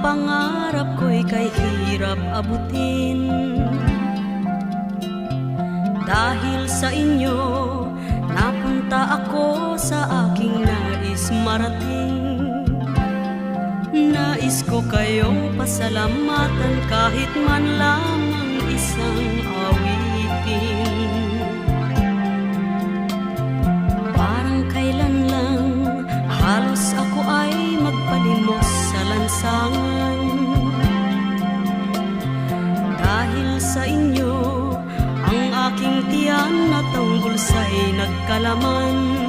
pangarap ko'y kay hirap abutin. Dahil sa inyo, napunta ako sa aking nais marating. Nais ko kayong pasalamatan kahit man lamang isang awitin. Parang kailan lang halos ako ay magpalimos sa lansangan. Dahil sa inyo, ang aking tiyan na tanggol sa'y nagkalaman.